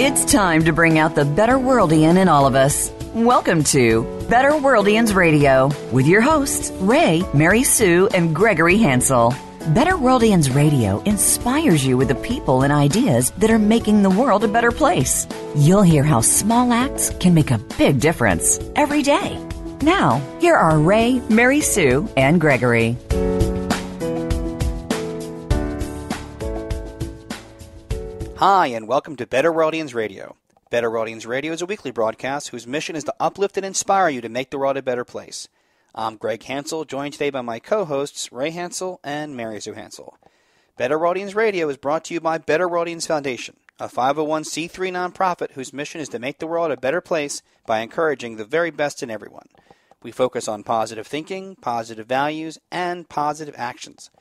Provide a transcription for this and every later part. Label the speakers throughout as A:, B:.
A: It's time to bring out the BetterWorldian in all of us. Welcome to BetterWorldians Radio with your hosts, Ray, Mary Sue, and Gregory Hansel. BetterWorldians Radio inspires you with the people and ideas that are making the world a better place. You'll hear how small acts can make a big difference every day. Now, here are Ray, Mary Sue, and Gregory.
B: Hi, and welcome to BetterWorldians Radio. BetterWorldians Radio is a weekly broadcast whose mission is to uplift and inspire you to make the world a better place. I'm Greg Hansel, joined today by my co-hosts Ray Hansel and Mary Sue Hansel. BetterWorldians Radio is brought to you by BetterWorldians Foundation, a 501c3 nonprofit whose mission is to make the world a better place by encouraging the very best in everyone. We focus on positive thinking, positive values, and positive actions.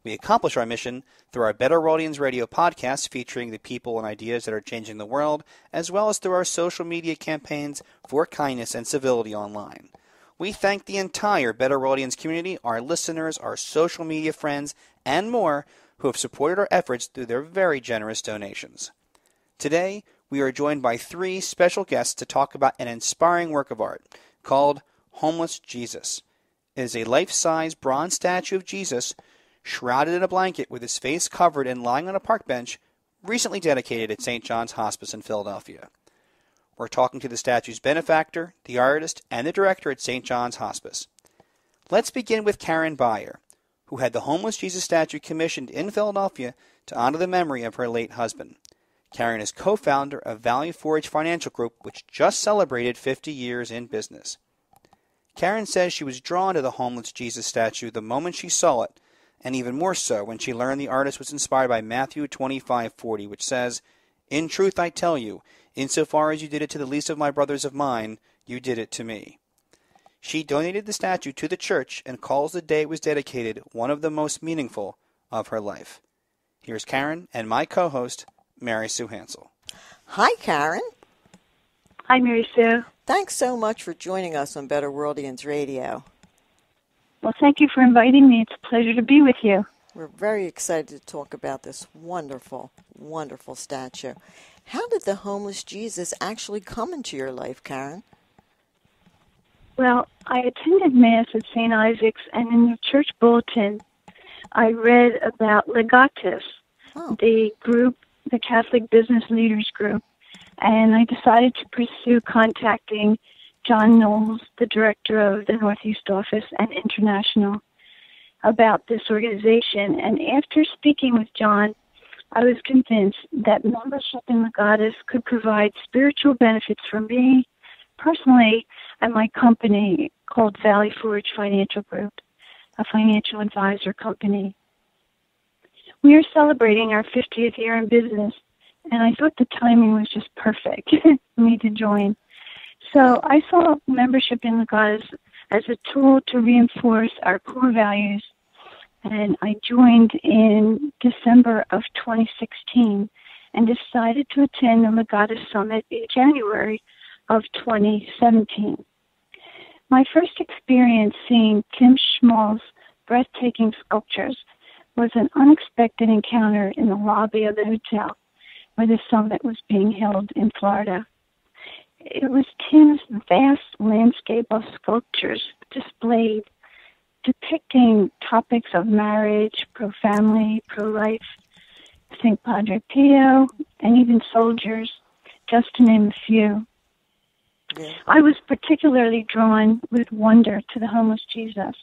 B: We accomplish our mission through our BetterWorldians Radio podcast featuring the people and ideas that are changing the world, as well as through our social media campaigns for kindness and civility online. We thank the entire BetterWorldians community, our listeners, our social media friends, and more who have supported our efforts through their very generous donations. Today, we are joined by three special guests to talk about an inspiring work of art called Homeless Jesus. It is a life-size bronze statue of Jesus shrouded in a blanket with his face covered and lying on a park bench, recently dedicated at St. John's Hospice in Philadelphia. We're talking to the statue's benefactor, the artist, and the director at St. John's Hospice. Let's begin with Karen Beyer, who had the Homeless Jesus statue commissioned in Philadelphia to honor the memory of her late husband. Karen is co-founder of Valley Forge Financial Group, which just celebrated 50 years in business. Karen says she was drawn to the Homeless Jesus statue the moment she saw it, and even more so when she learned the artist was inspired by Matthew 25:40, which says, "In truth I tell you, insofar as you did it to the least of my brothers of mine, you did it to me." She donated the statue to the church and calls the day it was dedicated one of the most meaningful of her life. Here's Karen and my co-host, Mary Sue Hansel.
C: Hi, Karen.
D: Hi, Mary Sue.
C: Thanks so much for joining us on BetterWorldians Radio.
D: Well, thank you for inviting me. It's a pleasure to be with you.
C: We're very excited to talk about this wonderful, wonderful statue. How did the Homeless Jesus actually come into your life, Karen?
D: Well, I attended Mass at St. Isaac's, and in the church bulletin, I read about Legatus, the group, the Catholic Business Leaders Group, and I decided to pursue contacting John Knowles, the director of the Northeast Office and International, about this organization. And after speaking with John, I was convinced that membership in Legatus could provide spiritual benefits for me personally and my company called Valley Forge Financial Group, a financial advisor company. We are celebrating our 50th year in business, and I thought the timing was just perfect for me to join. So I saw membership in Legatus as a tool to reinforce our core values, and I joined in December of 2016 and decided to attend the Legatus Summit in January of 2017. My first experience seeing Tim Schmalz' breathtaking sculptures was an unexpected encounter in the lobby of the hotel where the summit was being held in Florida. It was Tim's vast landscape of sculptures displayed, depicting topics of marriage, pro-family, pro-life, St. Padre Pio, and even soldiers, just to name a few. Yeah. I was particularly drawn with wonder to the Homeless Jesus.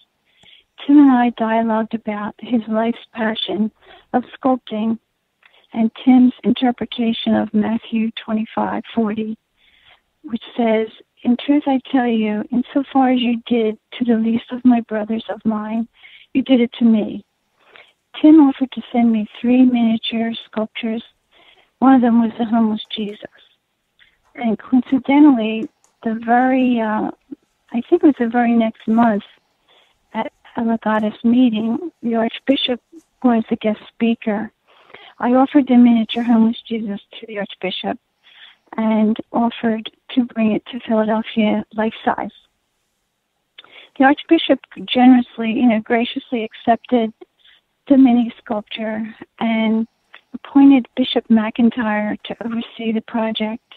D: Tim and I dialogued about his life's passion of sculpting and Tim's interpretation of Matthew 25:40, which says, "In truth I tell you, insofar as you did to the least of my brothers of mine, you did it to me." Tim offered to send me 3 miniature sculptures. One of them was the Homeless Jesus. And coincidentally, I think it was the very next month at a Legatus meeting, the Archbishop was the guest speaker. I offered the miniature Homeless Jesus to the Archbishop and offered to bring it to Philadelphia life-size. The Archbishop graciously accepted the mini sculpture and appointed Bishop McIntyre to oversee the project.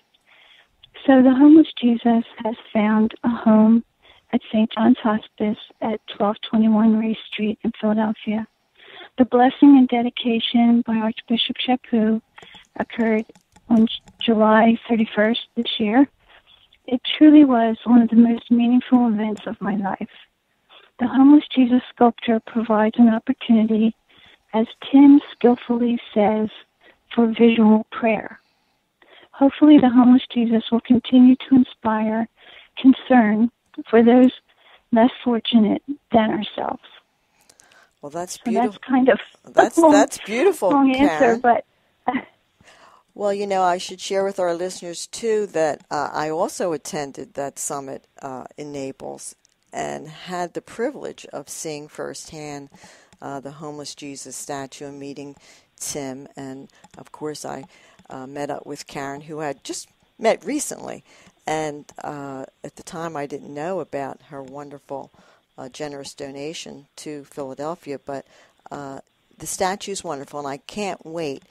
D: So the homeless Jesus has found a home at St. John's Hospice at 1221 Ray Street in Philadelphia. The blessing and dedication by Archbishop Chaput occurred on July 31st this year. It truly was one of the most meaningful events of my life. The homeless Jesus sculpture provides an opportunity, as Tim skillfully says, for visual prayer. Hopefully the homeless Jesus will continue to inspire concern for those less fortunate than ourselves.
C: Well, that's beautiful.
D: That's kind of
C: that's beautiful,
D: long
C: Karen.
D: answer, but
C: well, I should share with our listeners too that I also attended that summit in Naples and had the privilege of seeing firsthand the homeless Jesus statue and meeting Tim, and of course I met up with Karen, who I had just met recently, and at the time I didn't know about her wonderful generous donation to Philadelphia, but the statue is wonderful, and I can't wait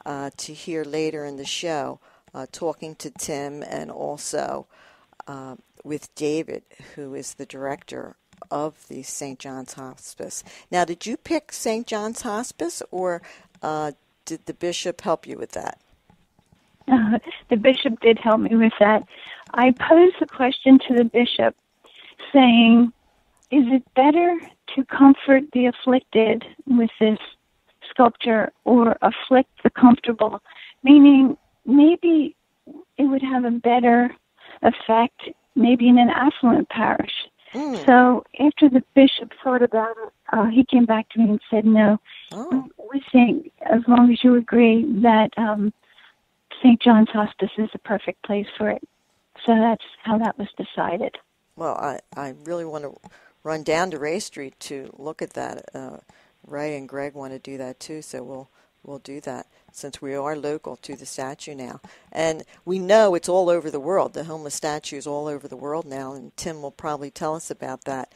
C: to hear later in the show talking to Tim and also with David, who is the director of the St. John's Hospice. Now, did you pick St. John's Hospice, or did the bishop help you with that?
D: The bishop did help me with that. I posed the question to the bishop saying, is it better to comfort the afflicted with this sculpture or afflict the comfortable? Meaning, maybe it would have a better effect maybe in an affluent parish. So after the bishop thought about it, he came back to me and said, no, we think as long as you agree that St. John's Hospice is the perfect place for it. So that's how that was decided.
C: Well, I really want to run down to Ray Street to look at that. Ray and Greg want to do that too, so we'll do that since we are local to the statue now. And we know it's all over the world. The homeless statue is all over the world now, and Tim will probably tell us about that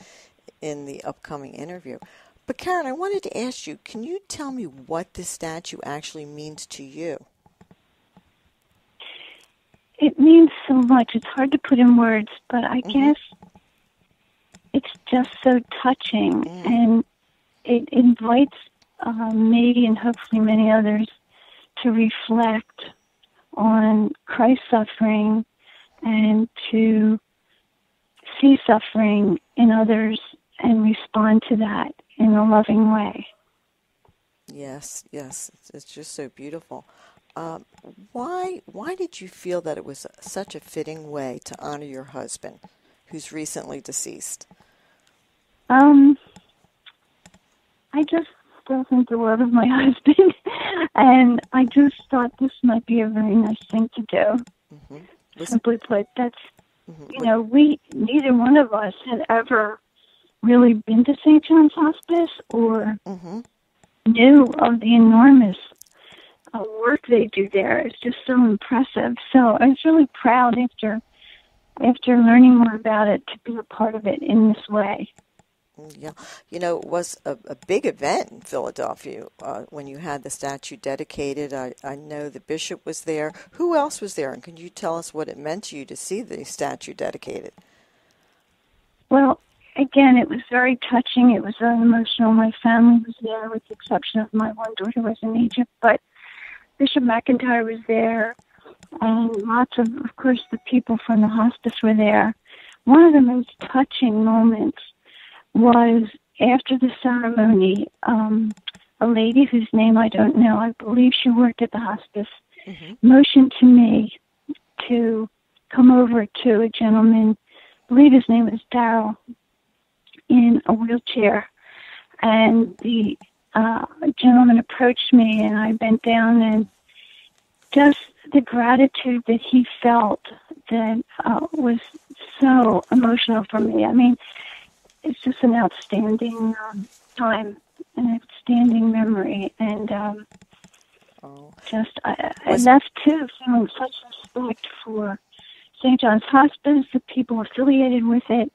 C: in the upcoming interview. But Karen, I wanted to ask you, can you tell me what this statue actually means to you?
D: It means so much. It's hard to put in words, but I guess it's just so touching, and it invites me and hopefully many others to reflect on Christ's suffering and to see suffering in others and respond to that in a loving way.
C: Yes, it's just so beautiful. Why did you feel that it was such a fitting way to honor your husband, who's recently deceased?
D: I just still think the world of my husband, and I just thought this might be a very nice thing to do. Simply put, that's, we, neither one of us had ever really been to St. John's Hospice or knew of the enormous work they do there. It's just so impressive. So I was really proud after learning more about it to be a part of it in this way.
C: Yeah. It was a big event in Philadelphia when you had the statue dedicated. I know the bishop was there. Who else was there? And can you tell us what it meant to you to see the statue dedicated? Well,
D: again, it was very touching. It was very emotional. My family was there, with the exception of my one daughter who was in Egypt. But Bishop McIntyre was there, and lots of course, the people from the hospice were there. One of the most touching moments was after the ceremony, a lady whose name I don't know, I believe she worked at the hospice, motioned to me to come over to a gentleman, I believe his name was Darryl, in a wheelchair. And the gentleman approached me, and I bent down, and just the gratitude that he felt that was so emotional for me. I mean, it's just an outstanding time, an outstanding memory, and I left too feeling such respect for St. John's Hospice, the people affiliated with it,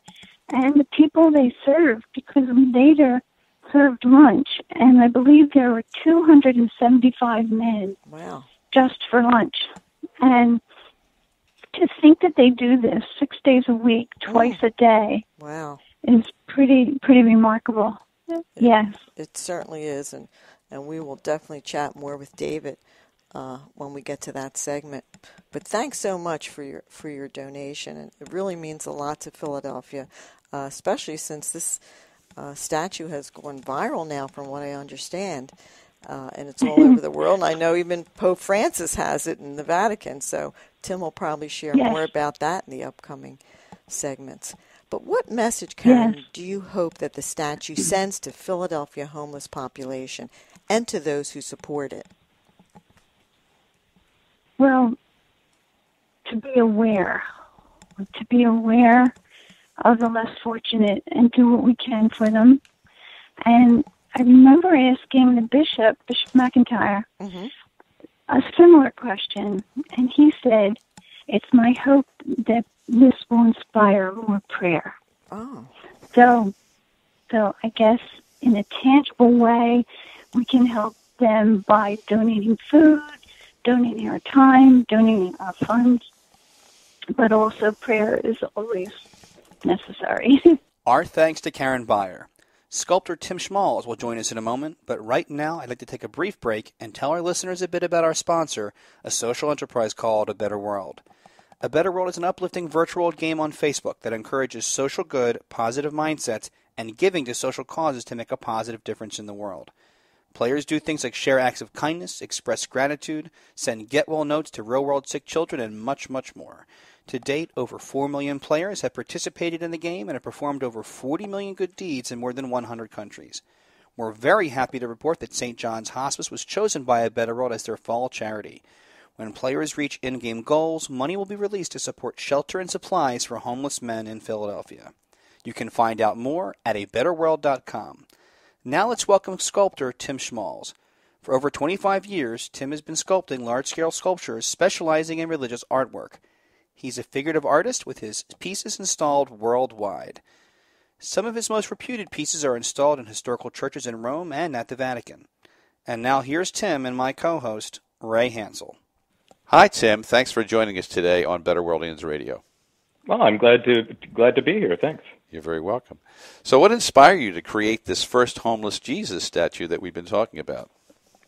D: and the people they serve, because we later served lunch, and I believe there were 275 men.
C: Wow. Just
D: for lunch. And to think that they do this 6 days a week, twice a day,
C: wow,
D: is pretty remarkable. Yes.
C: It certainly is, and we will definitely chat more with David when we get to that segment. But thanks so much for your donation, and it really means a lot to Philadelphia, especially since this statue has gone viral now, from what I understand, and it's all over the world. And I know even Pope Francis has it in the Vatican, so Tim will probably share more about that in the upcoming segments. But what message, Karen, do you hope that the statue sends to Philadelphia homeless population and to those who support it?
D: Well, to be aware of the less fortunate and do what we can for them. And I remember asking the Bishop McIntyre, a similar question, and he said, "It's my hope that this will inspire more prayer."
C: Oh.
D: So I guess in a tangible way, we can help them by donating food, donating our time, donating our funds, but also prayer is always necessary.
B: Our thanks to Karen Beyer. Sculptor Tim Schmalz will join us in a moment, but right now I'd like to take a brief break and tell our listeners a bit about our sponsor, a social enterprise called A Better World. A Better World is an uplifting virtual game on Facebook that encourages social good, positive mindsets, and giving to social causes to make a positive difference in the world. Players do things like share acts of kindness, express gratitude, send get-well notes to real-world sick children, and much, much more. To date, over 4 million players have participated in the game and have performed over 40 million good deeds in more than 100 countries. We're very happy to report that St. John's Hospice was chosen by A Better World as their fall charity. When players reach in-game goals, money will be released to support shelter and supplies for homeless men in Philadelphia. You can find out more at abetterworld.com. Now let's welcome sculptor Tim Schmalz. For over 25 years, Tim has been sculpting large-scale sculptures specializing in religious artwork. He's a figurative artist with his pieces installed worldwide. Some of his most reputed pieces are installed in historical churches in Rome and at the Vatican. And now here's Tim and my co-host, Ray Hansel.
E: Hi, Tim. Thanks for joining us today on BetterWorldians Radio.
F: Well, I'm glad to be here. Thanks.
E: You're very welcome. So what inspired you to create this first homeless Jesus statue that we've been talking about?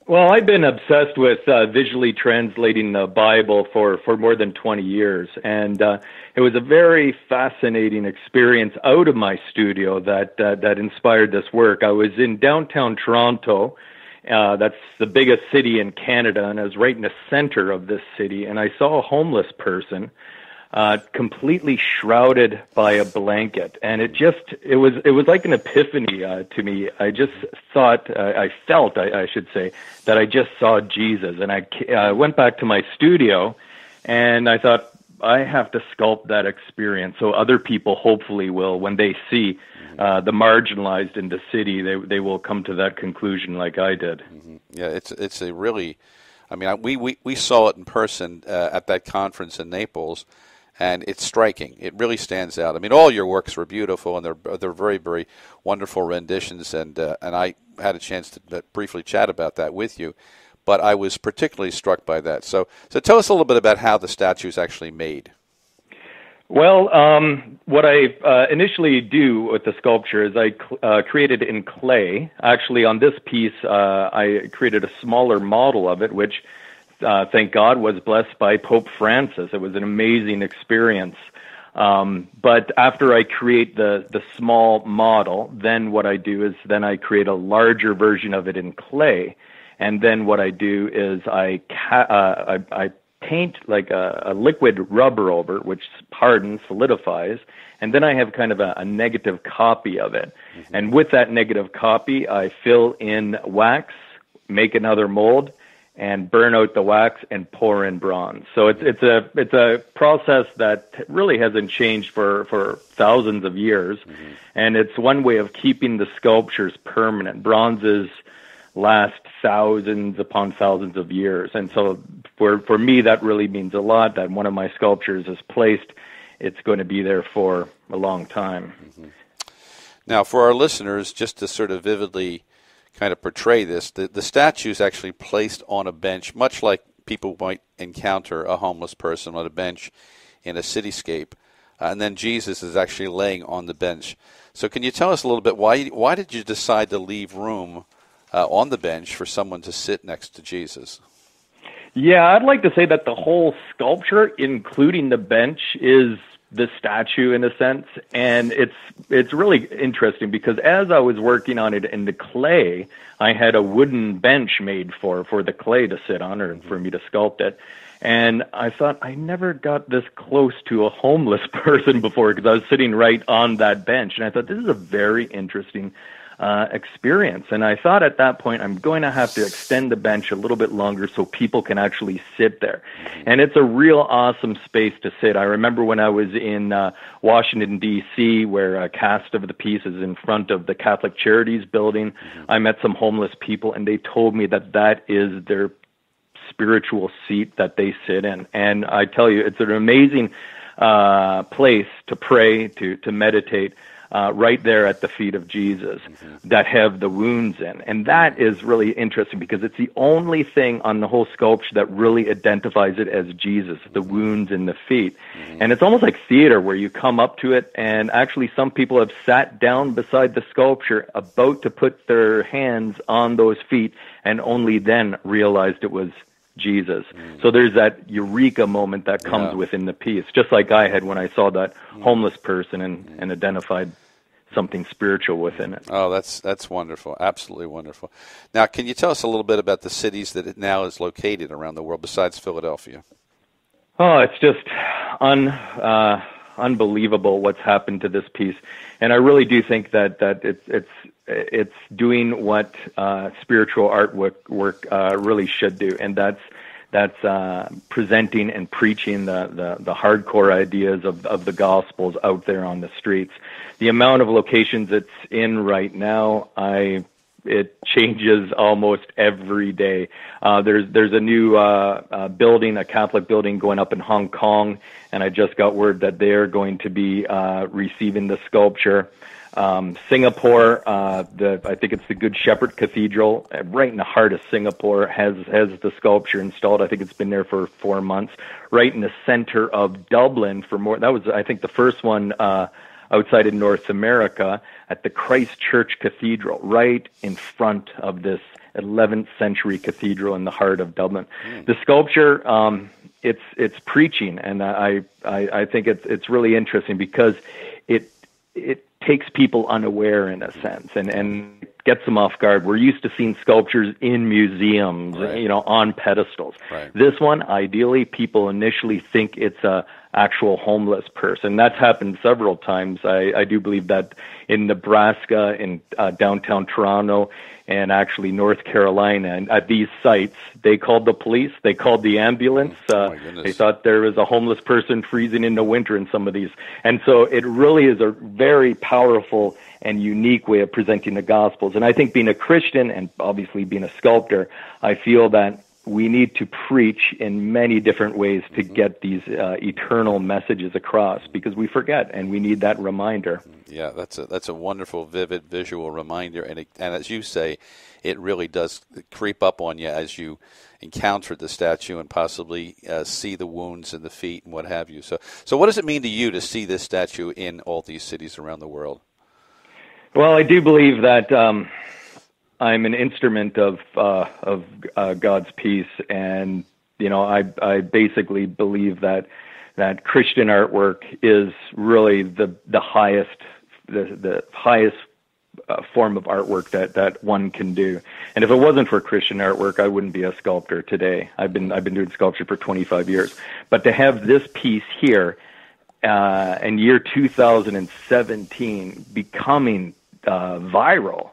F: Well, I've been obsessed with visually translating the Bible for more than 20 years, and it was a very fascinating experience out of my studio that inspired this work. I was in downtown Toronto. That's the biggest city in Canada, and I was right in the center of this city, and I saw a homeless person completely shrouded by a blanket, and it was like an epiphany to me. I just thought, I felt, I should say, that I just saw Jesus, and I went back to my studio, and I thought, I have to sculpt that experience so other people hopefully will, when they see the marginalized in the city, they will come to that conclusion like I did.
E: Mm-hmm. Yeah, it's a really, I mean, we saw it in person at that conference in Naples. And it's striking. It really stands out. I mean, all your works were beautiful, and they're very, very wonderful renditions. And I had a chance to briefly chat about that with you, but I was particularly struck by that. So tell us a little bit about how the statue is actually made.
F: Well, what I initially do with the sculpture is I create it in clay. Actually, on this piece, I created a smaller model of it, which thank God, was blessed by Pope Francis. It was an amazing experience. But after I create the small model, then what I do is then I create a larger version of it in clay. And then what I do is I paint like a liquid rubber over it, which hardens, solidifies, and then I have kind of a negative copy of it. Mm-hmm. And with that negative copy, I fill in wax, make another mold, and burn out the wax and pour in bronze. So it's a process that really hasn't changed for thousands of years, mm-hmm. and it's one way of keeping the sculptures permanent. Bronzes last thousands upon thousands of years, and so for me that really means a lot. That one of my sculptures is placed, it's going to be there for a long time.
E: Mm-hmm. Now, for our listeners, just to sort of vividly kind of portray this, the statue is actually placed on a bench, much like people might encounter a homeless person on a bench in a cityscape, and then Jesus is actually laying on the bench. So can you tell us a little bit, why did you decide to leave room on the bench for someone to sit next to Jesus?
F: Yeah, I'd like to say that the whole sculpture, including the bench, is the statue in a sense, and it's really interesting because as I was working on it in the clay, I had a wooden bench made for the clay to sit on or for me to sculpt it. And I thought I never got this close to a homeless person before because I was sitting right on that bench. And I thought, this is a very interesting experience. And I thought at that point, I'm going to have to extend the bench a little bit longer so people can actually sit there. And it's a real awesome space to sit. I remember when I was in Washington, D.C., where a cast of the piece is in front of the Catholic Charities building. I met some homeless people, and they told me that that is their spiritual seat that they sit in. And I tell you, it's an amazing place to pray, to meditate, right there at the feet of Jesus that have the wounds in. And that is really interesting because it's the only thing on the whole sculpture that really identifies it as Jesus, the wounds in the feet. And it's almost like theater where you come up to it, and actually some people have sat down beside the sculpture about to put their hands on those feet and only then realized it was Jesus. So there's that eureka moment that comes within the piece, just like I had when I saw that homeless person and identified something spiritual within it.
E: Oh, that's wonderful. Absolutely wonderful. Now, can you tell us a little bit about the cities that it now is located around the world besides Philadelphia?
F: Oh, it's just unbelievable what's happened to this piece. And I really do think that it's doing what spiritual artwork really should do, and that's presenting and preaching the hardcore ideas of the Gospels out there on the streets. The amount of locations it's in right now, it changes almost every day. There's a new building, a Catholic building going up in Hong Kong, and I just got word that they're going to be receiving the sculpture. Singapore, I think it's the Good Shepherd Cathedral, right in the heart of Singapore, has the sculpture installed. I think it's been there for 4 months. Right in the center of Dublin that was, I think, the first one outside in North America at the Christ Church Cathedral, right in front of this 11th century cathedral in the heart of Dublin. The sculpture, it's preaching, and I think it's really interesting because it takes people unaware in a sense and gets them off guard. We're used to seeing sculptures in museums, on pedestals. Right. This one, ideally, people initially think it's a actual homeless person. That's happened several times. I do believe that in Nebraska, in downtown Toronto, and actually North Carolina, and at these sites, they called the police, they called the ambulance. They thought there was a homeless person freezing in the winter in some of these. And so it really is a very powerful and unique way of presenting the Gospels. And I think being a Christian and obviously being a sculptor, I feel that we need to preach in many different ways to get these eternal messages across, because we forget, and we need that reminder.
E: Yeah, that's a wonderful, vivid, visual reminder, and as you say, it really does creep up on you as you encounter the statue and possibly see the wounds in the feet and what have you. So what does it mean to you to see this statue in all these cities around the world?
F: Well, I do believe that I'm an instrument of God's peace, and I basically believe that Christian artwork is really the highest form of artwork that one can do. And if it wasn't for Christian artwork, I wouldn't be a sculptor today. I've been doing sculpture for 25 years, but to have this piece here in year 2017 becoming viral.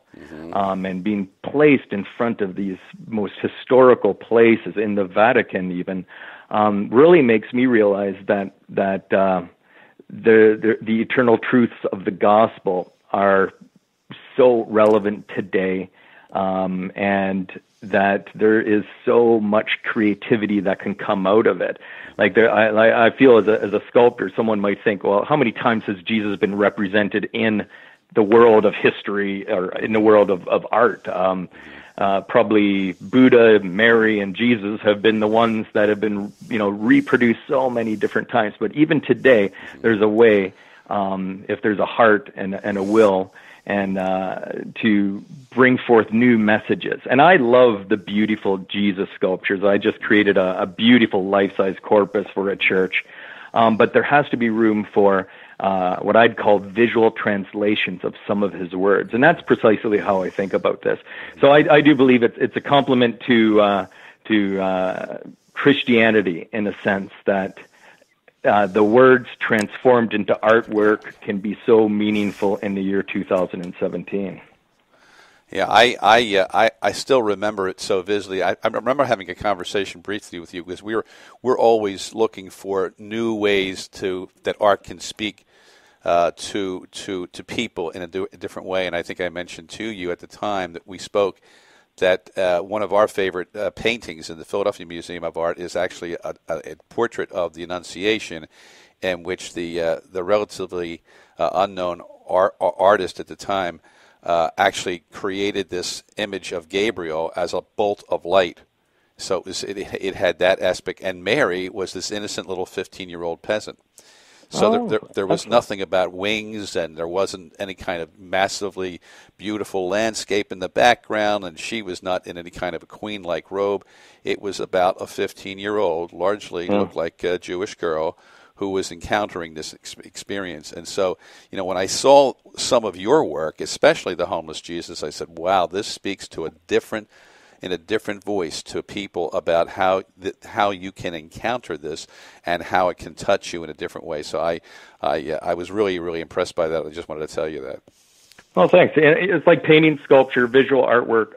F: And being placed in front of these most historical places in the Vatican even really makes me realize that the eternal truths of the gospel are so relevant today, and that there is so much creativity that can come out of it. I feel as a sculptor, someone might think, well, how many times has Jesus been represented in the world of history or in the world of art. Probably Buddha, Mary, and Jesus have been the ones that have been, reproduced so many different times. But even today, there's a way, if there's a heart and a will, and to bring forth new messages. And I love the beautiful Jesus sculptures. I just created a beautiful life-size corpus for a church. But there has to be room for what I'd call visual translations of some of his words. And that's precisely how I think about this. So I do believe it's a compliment to Christianity in a sense that the words transformed into artwork can be so meaningful in the year 2017.
E: Yeah, I still remember it so vividly. I remember having a conversation briefly with you because we're always looking for new ways that art can speak to people in a different way. And I think I mentioned to you at the time that we spoke that one of our favorite paintings in the Philadelphia Museum of Art is actually a portrait of the Annunciation, in which the relatively unknown artist at the time actually created this image of Gabriel as a bolt of light. So it had that aspect. And Mary was this innocent little 15-year-old peasant. So there was nothing about wings, and there wasn't any kind of massively beautiful landscape in the background, and she was not in any kind of a queen-like robe. It was about a 15-year-old, largely looked like a Jewish girl, who was encountering this experience. And so, when I saw some of your work, especially the Homeless Jesus, I said, wow, this speaks to a different voice to people about how you can encounter this and how it can touch you in a different way. So I was really, really impressed by that. I just wanted to tell you that.
F: Well, thanks. It's like painting, sculpture, visual artwork.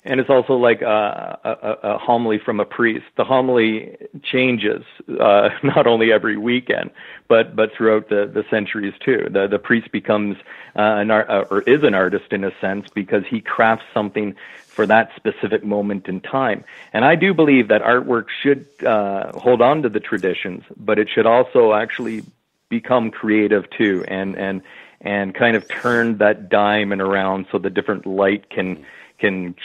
F: And it's also like a homily from a priest. The homily changes not only every weekend, but throughout the centuries too. The priest becomes is an artist in a sense because he crafts something for that specific moment in time. And I do believe that artwork should hold on to the traditions, but it should also actually become creative too, and kind of turn that diamond around so the different light can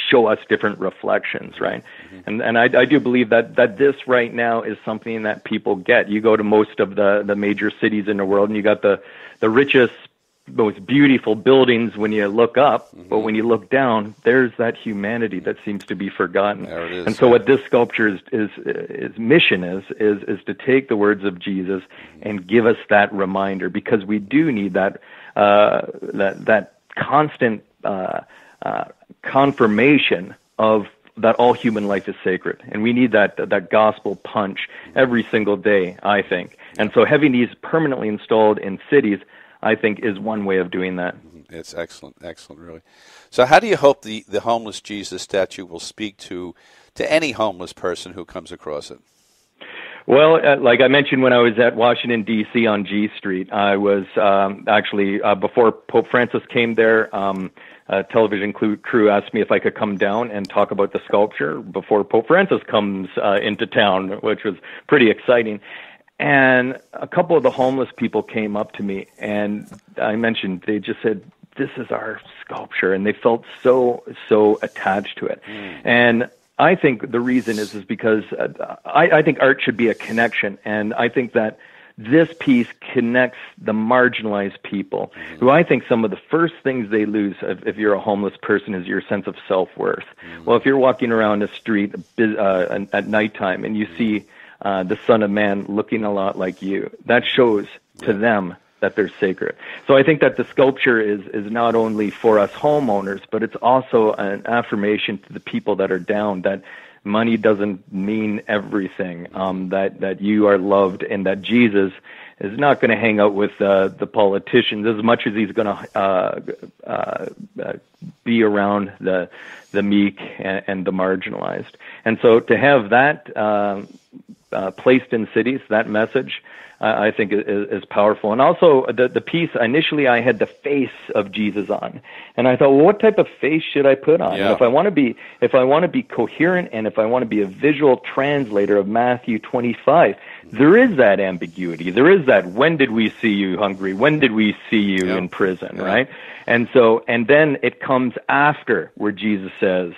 F: show us different reflections, right? Mm-hmm. And I do believe that this right now is something that people get. You go to most of the major cities in the world, and you got the richest, most beautiful buildings when you look up, but when you look down, there's that humanity that seems to be forgotten.
E: There it is.
F: And so what this sculpture is mission is to take the words of Jesus and give us that reminder, because we do need that constant confirmation of that all human life is sacred, and we need that gospel punch every single day, I think. And so having these permanently installed in cities, I think, is one way of doing that.
E: It's excellent, really. So how do you hope the Homeless Jesus statue will speak to any homeless person who comes across it?
F: Well, like I mentioned, when I was at Washington, D.C. on G Street, I was actually, before Pope Francis came there, a television crew asked me if I could come down and talk about the sculpture before Pope Francis comes into town, which was pretty exciting. And a couple of the homeless people came up to me, and I mentioned, they just said, this is our sculpture, and they felt so attached to it. And I think the reason is because I think art should be a connection, and I think that this piece connects the marginalized people, who I think some of the first things they lose if you're a homeless person is your sense of self-worth. Well, if you're walking around the street at nighttime and you see the Son of Man looking a lot like you, that shows to them that they're sacred. So I think that the sculpture is not only for us homeowners, but it's also an affirmation to the people that are down, that money doesn't mean everything, that you are loved, and that Jesus is not going to hang out with the politicians as much as he's going to be around the meek and the marginalized. And so to have that placed in cities. That message, I think, is powerful. And also the piece, initially I had the face of Jesus on, and I thought, well, what type of face should I put on?
E: Yeah.
F: And if I want to be coherent, and if I want to be a visual translator of Matthew 25, there is that ambiguity. There is that, when did we see you hungry? When did we see you in prison, right? And then it comes after, where Jesus says,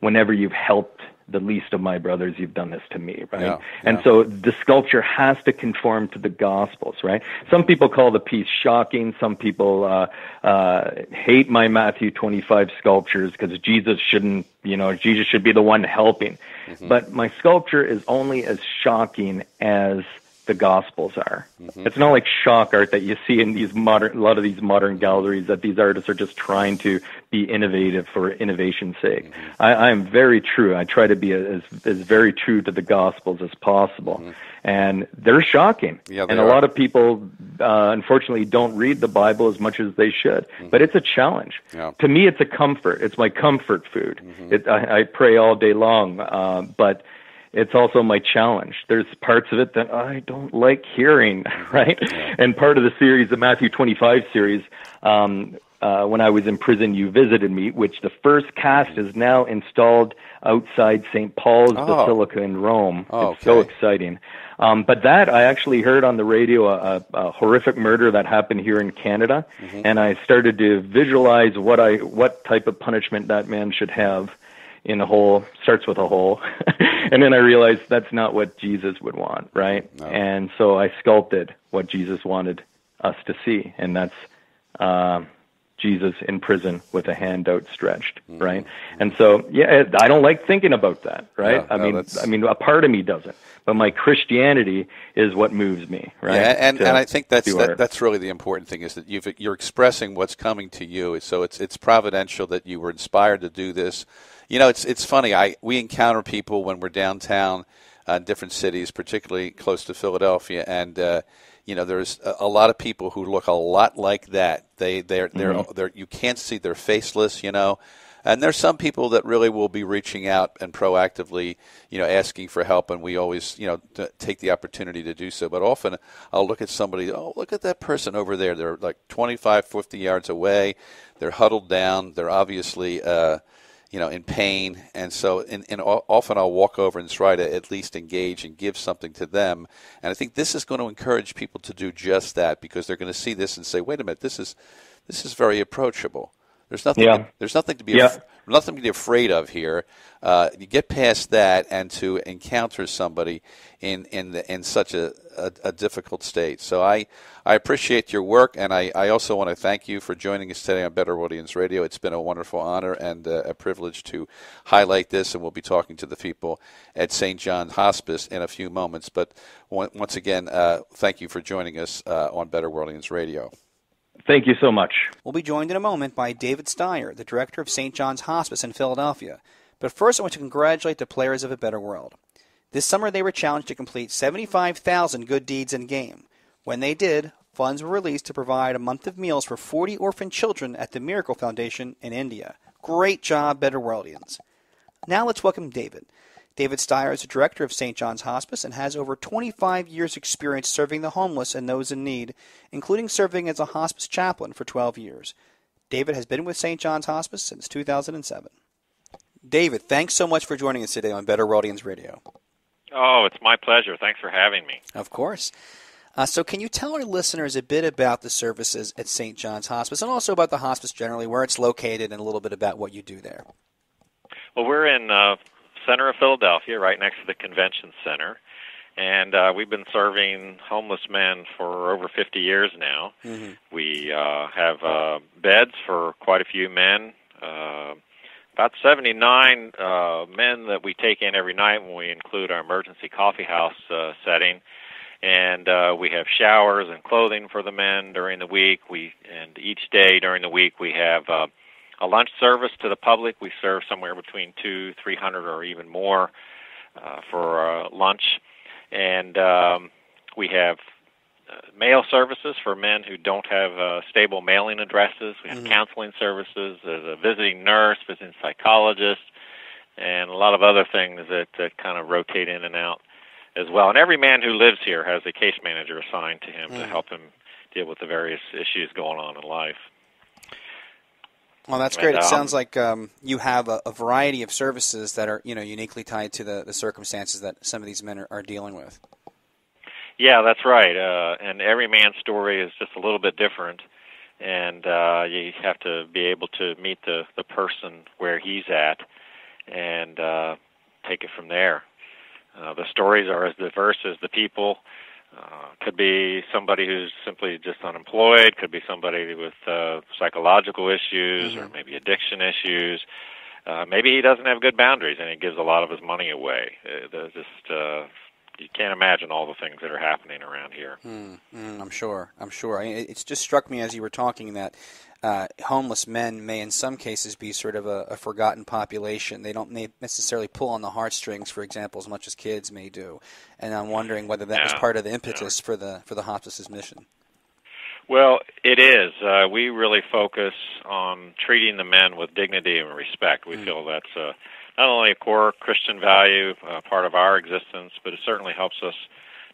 F: whenever you've helped the least of my brothers, you've done this to me, right?
E: Yeah.
F: And so the sculpture has to conform to the Gospels, right? Some people call the piece shocking. Some people hate my Matthew 25 sculptures because Jesus should be the one helping. Mm-hmm. But my sculpture is only as shocking as the Gospels are. Mm-hmm. It's not like shock art that you see in a lot of these modern galleries, that these artists are just trying to be innovative for innovation's sake. Mm-hmm. I am very true. I try to be as very true to the Gospels as possible. Mm-hmm. And they're shocking. Yeah, and a lot of people, unfortunately, don't read the Bible as much as they should. Mm-hmm. But it's a challenge. Yeah. To me, it's a comfort. It's my comfort food. Mm-hmm. I pray all day long, but it's also my challenge. There's parts of it that I don't like hearing, right? Yeah. And part of the series, the Matthew 25 series, when I was in prison, you visited me, which the first cast is now installed outside St. Paul's Basilica in Rome. It's so exciting. But that, I actually heard on the radio a horrific murder that happened here in Canada, and I started to visualize what type of punishment that man should have. In a hole, starts with a hole. And then I realized that's not what Jesus would want, right? No. And so I sculpted what Jesus wanted us to see, and that's Jesus in prison with a hand outstretched, right? And so, I don't like thinking about that, right? Yeah, I mean, a part of me doesn't, but my Christianity is what moves me, right? Yeah,
E: and I think that's really the important thing, is that you're expressing what's coming to you. So it's providential that you were inspired to do this. You know, it's funny. We encounter people when we're downtown in different cities, particularly close to Philadelphia, and there's a lot of people who look a lot like that. They're you can't see, they're faceless, and there's some people that really will be reaching out and proactively, asking for help, and we always, take the opportunity to do so. But often I'll look at somebody, look at that person over there. They're like 25, 50 yards away. They're huddled down. They're obviously in pain, and so often I'll walk over and try to at least engage and give something to them. And I think this is going to encourage people to do just that, because they're going to see this and say, "Wait a minute, this is very approachable. There's nothing. There's nothing to be nothing to be afraid of here." You get past that, and to encounter somebody in such a difficult state. So I appreciate your work, and I also want to thank you for joining us today on BetterWorldians Radio. It's been a wonderful honor and a privilege to highlight this, and we'll be talking to the people at St. John's Hospice in a few moments. But once again, thank you for joining us on BetterWorldians Radio.
F: Thank you so much.
B: We'll be joined in a moment by David Stier, the director of St. John's Hospice in Philadelphia. But first, I want to congratulate the players of A Better World. This summer, they were challenged to complete 75,000 good deeds in game. When they did, funds were released to provide a month of meals for 40 orphan children at the Miracle Foundation in India. Great job, Better Worldians. Now let's welcome David. David Stier is the director of St. John's Hospice and has over 25 years' experience serving the homeless and those in need, including serving as a hospice chaplain for 12 years. David has been with St. John's Hospice since 2007. David, thanks so much for joining us today on Better Worldians Radio.
G: Oh, it's my pleasure. Thanks for having me.
B: Of course. So can you tell our listeners a bit about the services at St. John's Hospice, and also about the hospice generally, where it's located, and a little bit about what you do there?
G: Well, we're in center of Philadelphia, right next to the convention center, and we've been serving homeless men for over 50 years now. Mm-hmm. We have beds for quite a few men, about 79 men that we take in every night when we include our emergency coffee house setting, and we have showers and clothing for the men during the week. And each day during the week we have a lunch service to the public. We serve somewhere between 200-300 or even more for lunch. And we have mail services for men who don't have stable mailing addresses. We have counseling services. There's a visiting nurse, visiting psychologist, and a lot of other things that kind of rotate in and out. as well. And every man who lives here has a case manager assigned to him to help him deal with the various issues going on in life.
B: Well, that's great. It sounds like you have a variety of services that are, uniquely tied to the circumstances that some of these men are dealing with.
G: Yeah, that's right. And every man's story is just a little bit different, and you have to be able to meet the person where he's at and take it from there. The stories are as diverse as the people. Could be somebody who's simply just unemployed, could be somebody with psychological issues or maybe addiction issues. Maybe he doesn't have good boundaries and he gives a lot of his money away. You can't imagine all the things that are happening around here.
B: I'm sure. It's just struck me as you were talking that homeless men may in some cases be sort of a forgotten population. They don't necessarily pull on the heartstrings, for example, as much as kids may do. And I'm wondering whether that was part of the impetus for the Hospice's mission.
G: Well, it is. We really focus on treating the men with dignity and respect. We feel that's not only a core Christian value, part of our existence, but it certainly helps us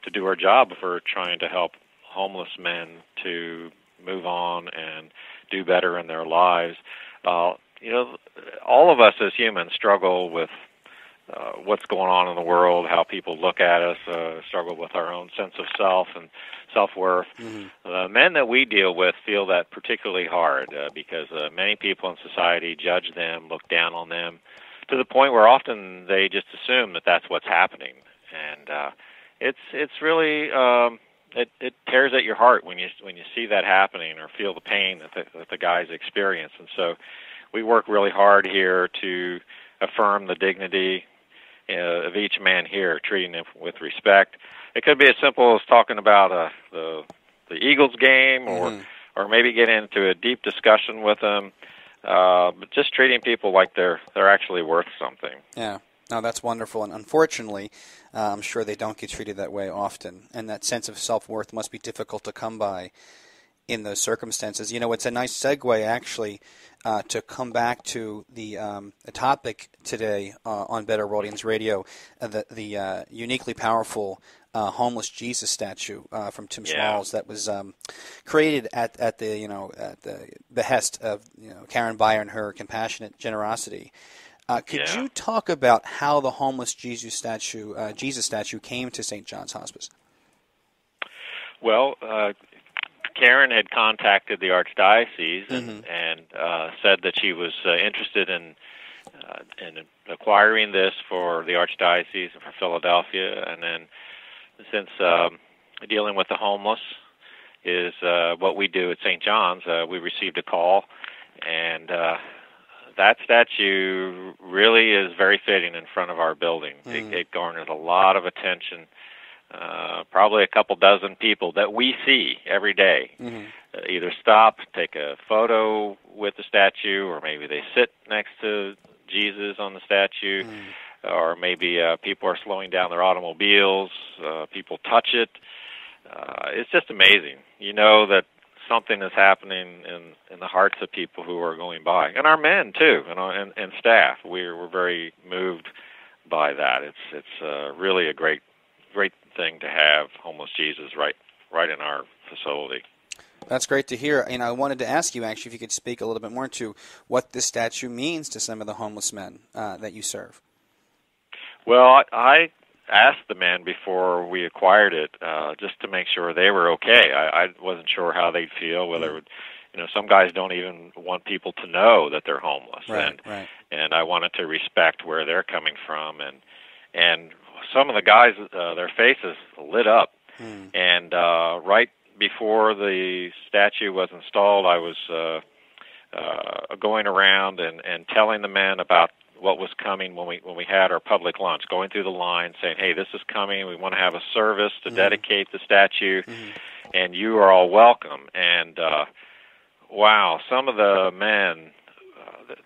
G: to do our job if we're trying to help homeless men to move on and do better in their lives. All of us as humans struggle with what's going on in the world, how people look at us, struggle with our own sense of self and self-worth. The men that we deal with feel that particularly hard because many people in society judge them, look down on them, to the point where often they just assume that that's what's happening. And it's really it tears at your heart when you see that happening or feel the pain that the guys experience. And so we work really hard here to affirm the dignity of each man here, treating them with respect. It could be as simple as talking about the Eagles game, or maybe get into a deep discussion with them. But just treating people like they're actually worth something.
B: Yeah. No, that's wonderful. And unfortunately, I'm sure they don't get treated that way often. And that sense of self-worth must be difficult to come by in those circumstances. It's a nice segue, actually, to come back to the topic today on Worldians Radio, the uniquely powerful homeless Jesus statue from Tim Schmalz that was created at the behest of Karen Beyer and her compassionate generosity. Could you talk about how the homeless Jesus statue came to St. John's Hospice?
G: Well, Karen had contacted the Archdiocese and said that she was interested in acquiring this for the Archdiocese for Philadelphia. And then since dealing with the homeless is what we do at St. John's, we received a call, and that statue really is very fitting in front of our building. It garners a lot of attention. Probably a couple dozen people that we see every day either stop, take a photo with the statue, or maybe they sit next to Jesus on the statue, or maybe people are slowing down their automobiles, people touch it. It's just amazing. That something is happening in the hearts of people who are going by, and our men too, and staff. We're very moved by that. It's really a great thing to have homeless Jesus right in our facility.
B: That's great to hear. I wanted to ask you actually if you could speak a little bit more to what this statue means to some of the homeless men that you serve.
G: Well, I asked the men before we acquired it just to make sure they were okay. I wasn't sure how they'd feel, whether it would, some guys don't even want people to know that they're homeless,
B: right.
G: And I wanted to respect where they're coming from, and some of the guys, their faces lit up, and right before the statue was installed, I was going around and telling the men about what was coming when we had our public lunch, going through the line, saying, "Hey, this is coming. We want to have a service to dedicate the statue, and you are all welcome." And wow, some of the men,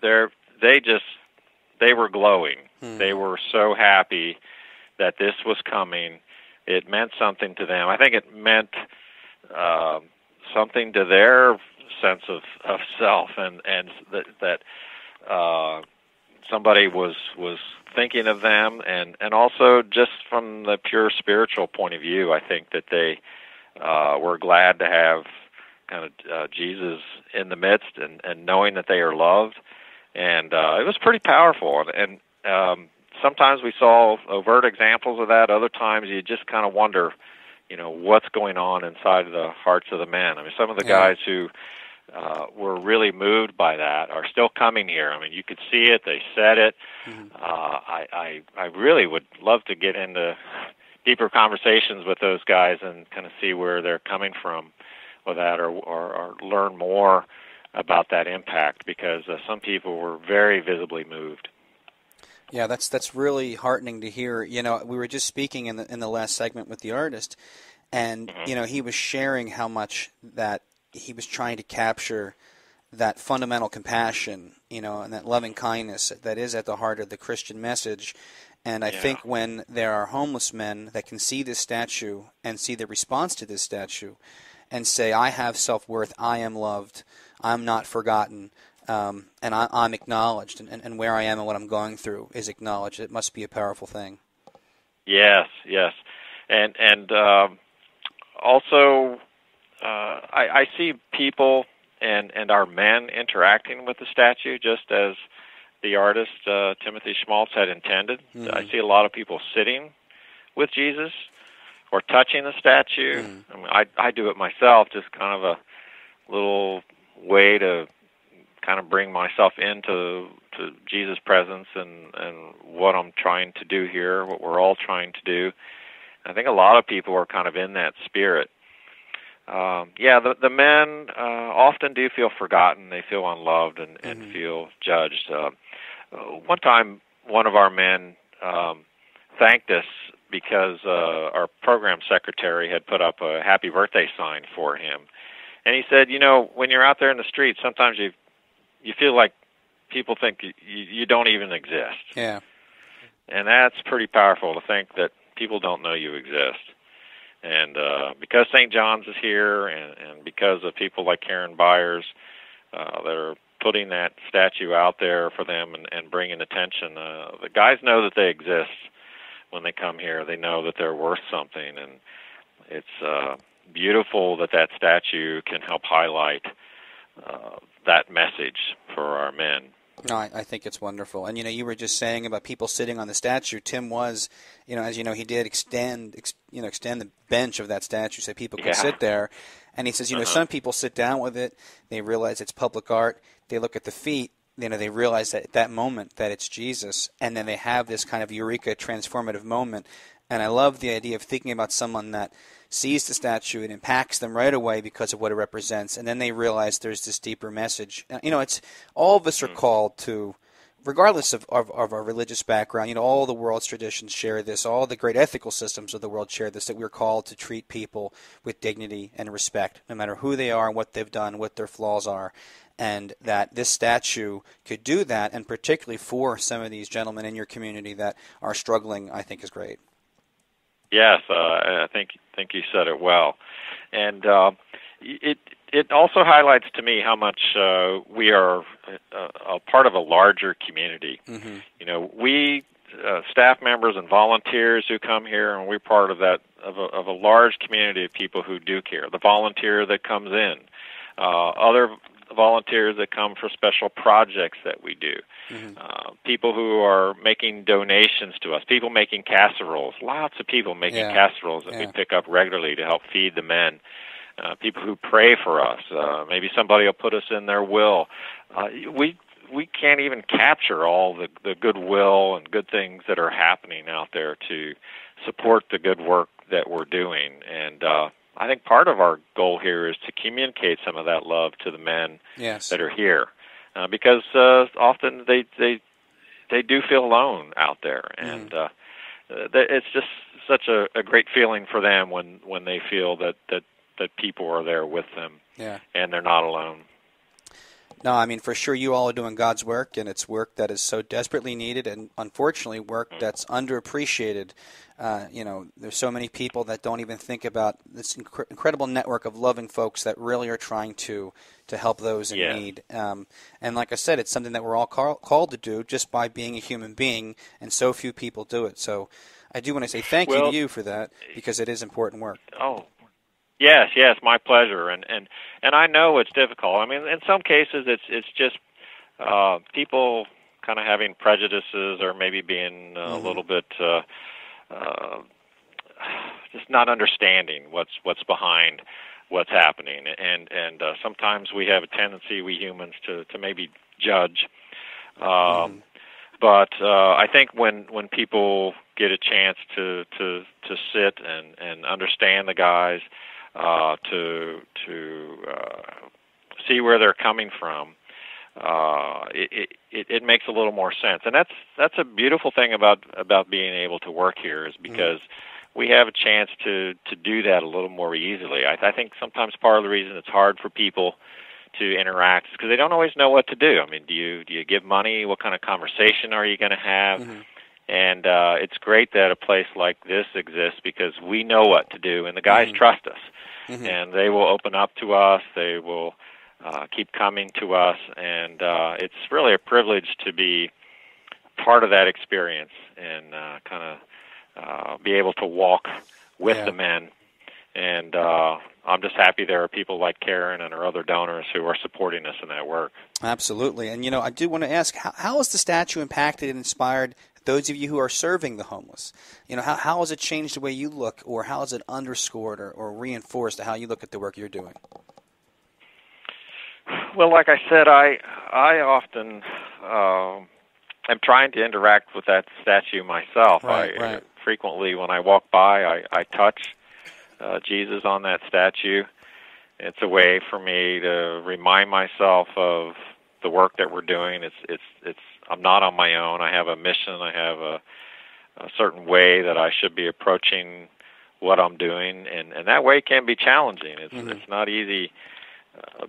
G: they were glowing. They were so happy that this was coming. It meant something to them. I think it meant something to their sense of self, and that somebody was thinking of them, and also just from the pure spiritual point of view, I think that they were glad to have kind of Jesus in the midst and knowing that they are loved. And it was pretty powerful. And sometimes we saw overt examples of that. Other times you just kind of wonder, what's going on inside of the hearts of the men. I mean, some of the guys who were really moved by that are still coming here. I mean, you could see it. They said it. Mm-hmm. I really would love to get into deeper conversations with those guys and kind of see where they're coming from with that, or learn more about that impact, because some people were very visibly moved.
B: Yeah, that's really heartening to hear. We were just speaking in the last segment with the artist, and he was sharing how much that he was trying to capture that fundamental compassion, and that loving kindness that is at the heart of the Christian message. And I think when there are homeless men that can see this statue and see the response to this statue and say, I have self-worth, I am loved, I'm not forgotten, and I'm acknowledged, and where I am and what I'm going through is acknowledged, it must be a powerful thing. Yes.
G: And also I see people and our men interacting with the statue just as the artist Timothy Schmalz had intended. Mm-hmm. I see a lot of people sitting with Jesus or touching the statue. Mm-hmm. I mean, I do it myself, just kind of a little way to kind of bring myself into Jesus' presence and what I'm trying to do here, what we're all trying to do. I think a lot of people are kind of in that spirit. The men often do feel forgotten. They feel unloved and feel judged. One time, one of our men thanked us because our program secretary had put up a happy birthday sign for him. And he said, when you're out there in the street, sometimes you feel like people think you don't even exist.
B: Yeah.
G: And that's pretty powerful to think that people don't know you exist. And because St. John's is here, and because of people like Karen Beyer that are putting that statue out there for them and bringing attention, the guys know that they exist when they come here. They know that they're worth something, and it's beautiful that statue can help highlight that message for our men.
B: No, I think it's wonderful. And, you were just saying about people sitting on the statue. Tim was, as you know, he did extend the bench of that statue so people could sit there. And he says, some people sit down with it. They realize it's public art. They look at the feet. They realize that at that moment that it's Jesus. And then they have this kind of eureka transformative moment. And I love the idea of thinking about someone that sees the statue and impacts them right away because of what it represents, and then they realize there's this deeper message. It's all of us are called to, regardless of our religious background, all the world's traditions share this, all the great ethical systems of the world share this, that we're called to treat people with dignity and respect, no matter who they are and what they've done, what their flaws are, and that this statue could do that, and particularly for some of these gentlemen in your community that are struggling, I think is great.
G: Yes, I think you said it well, and it also highlights to me how much we are a part of a larger community. Mm-hmm. We staff members and volunteers who come here, and we're part of that of a large community of people who do care. The volunteer that comes in, other volunteers that come for special projects that we do. Mm-hmm. People who are making donations to us, people making casseroles, lots of people making casseroles that we pick up regularly to help feed the men, people who pray for us, maybe somebody will put us in their will. We can't even capture all the goodwill and good things that are happening out there to support the good work that we're doing. And I think part of our goal here is to communicate some of that love to the men that are here. Because often they do feel alone out there, and it's just such a great feeling for them when they feel that people are there with them, and they're not alone.
B: No, I mean, for sure you all are doing God's work, and it's work that is so desperately needed and, unfortunately, work that's underappreciated. There's so many people that don't even think about this incredible network of loving folks that really are trying to help those in need. And like I said, it's something that we're all called to do just by being a human being, and so few people do it. So I do want to say thank you to you for that, because it is important work.
G: Oh, yes, my pleasure. And I know it's difficult. I mean, in some cases, it's just people kind of having prejudices or maybe being a little bit just not understanding what's behind what's happening. And sometimes we have a tendency, we humans, to maybe judge. But I think when people get a chance to sit and understand the guys, to see where they're coming from, it makes a little more sense. And that's a beautiful thing about being able to work here, is because we have a chance to do that a little more easily. I think sometimes part of the reason it's hard for people to interact is because they don't always know what to do. I mean, do you give money? What kind of conversation are you going to have? And it's great that a place like this exists, because we know what to do, and the guys trust us. And they will open up to us. They will keep coming to us, and it's really a privilege to be part of that experience and kind of be able to walk with the men. And I'm just happy there are people like Karen and our other donors who are supporting us in that work.
B: Absolutely. And, I do want to ask, how has the statue impacted and inspired those of you who are serving the homeless? How has it changed the way you look, or how has it underscored or reinforced how you look at the work you're doing?
G: Well, like I said, I often am trying to interact with that statue myself. Right. Frequently, when I walk by, I touch Jesus on that statue. It's a way for me to remind myself of the work that we're doing. It's I'm not on my own. I have a mission. I have a certain way that I should be approaching what I'm doing, and that way can be challenging. It's not easy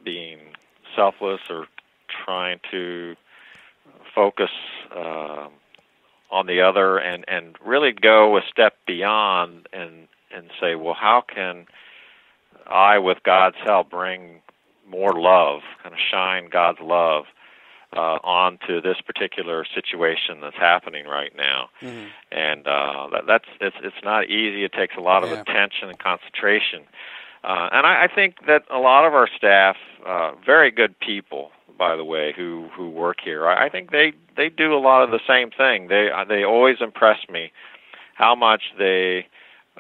G: being selfless or trying to focus on the other and really go a step beyond and say, well, how can I, with God's help, bring more love, kind of shine God's love onto this particular situation that's happening right now. And it's not easy. It takes a lot of attention and concentration. And I think that a lot of our staff, very good people, by the way, who work here, I think they do a lot of the same thing. They always impress me how much they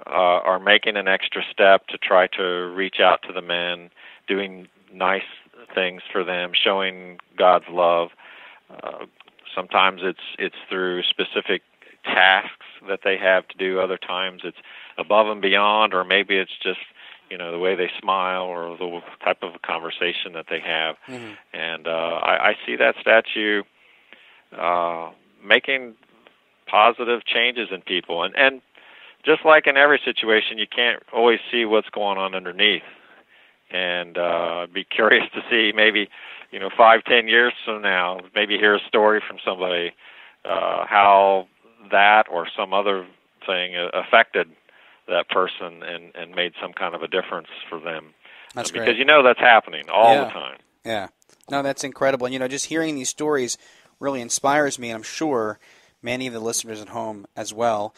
G: are making an extra step to try to reach out to the men, doing nice things for them, showing God's love. Sometimes it's through specific tasks that they have to do. Other times it's above and beyond, or maybe it's just the way they smile or the type of conversation that they have. And I see that statue making positive changes in people. And just like in every situation, you can't always see what's going on underneath. And be curious to see maybe, 5-10 years from now, maybe hear a story from somebody how that or some other thing affected that person and made some kind of a difference for them.
B: That's
G: because
B: great.
G: That's happening all the time.
B: Yeah. No, that's incredible. And, just hearing these stories really inspires me, and I'm sure many of the listeners at home as well.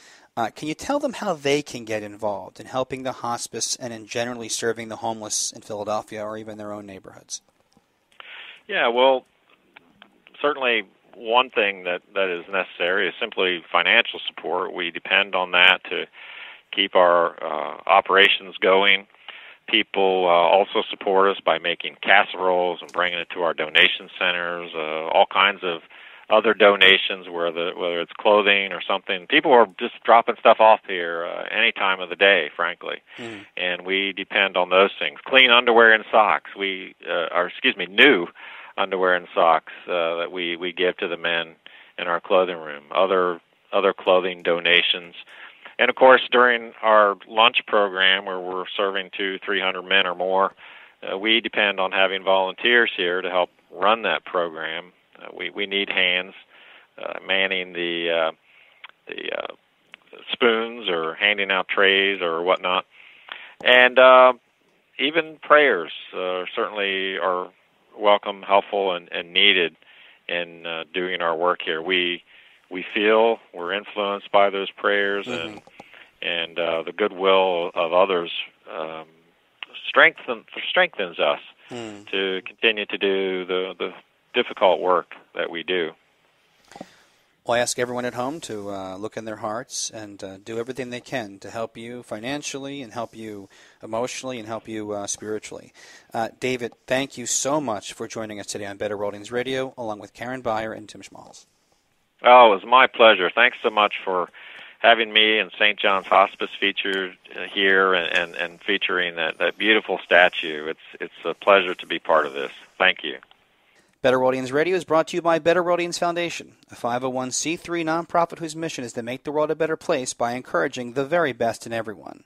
B: Can you tell them how they can get involved in helping the hospice and in generally serving the homeless in Philadelphia or even their own neighborhoods?
G: Yeah, well, certainly one thing that is necessary is simply financial support. We depend on that to keep our operations going. People also support us by making casseroles and bringing it to our donation centers, all kinds of other donations, whether it's clothing or something. People are just dropping stuff off here any time of the day, frankly, and we depend on those things. Clean underwear and socks. New underwear and socks that we give to the men in our clothing room. Other clothing donations. And, of course, during our lunch program where we're serving 200-300 men or more, we depend on having volunteers here to help run that program. We need hands manning the spoons or handing out trays or whatnot. And even prayers certainly are welcome, helpful, and needed in doing our work here. We feel we're influenced by those prayers, and the goodwill of others strengthens us to continue to do the difficult work that we do.
B: Well, I ask everyone at home to look in their hearts and do everything they can to help you financially and help you emotionally and help you spiritually. David, thank you so much for joining us today on Better Worldians Radio, along with Karen Beyer and Tim Schmalz.
G: Oh, it was my pleasure. Thanks so much for having me and St. John's Hospice featured here and featuring that beautiful statue. It's a pleasure to be part of this. Thank you.
B: Better Worldians Radio is brought to you by Better Worldians Foundation, a 501c3 nonprofit whose mission is to make the world a better place by encouraging the very best in everyone.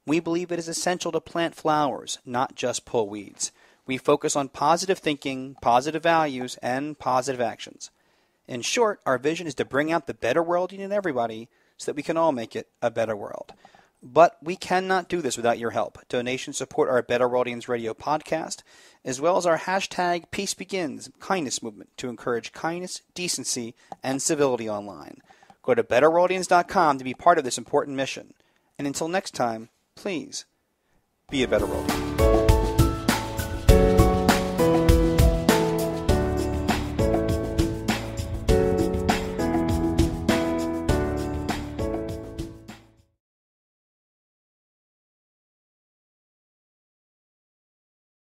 B: We believe it is essential to plant flowers, not just pull weeds. We focus on positive thinking, positive values, and positive actions. In short, our vision is to bring out the better worldian in everybody so that we can all make it a better world. But we cannot do this without your help. Donations support our Better Worldians Radio podcast, as well as our hashtag Peace Begins kindness movement to encourage kindness, decency, and civility online. Go to BetterWorldians.com to be part of this important mission. And until next time, please be a better worldian.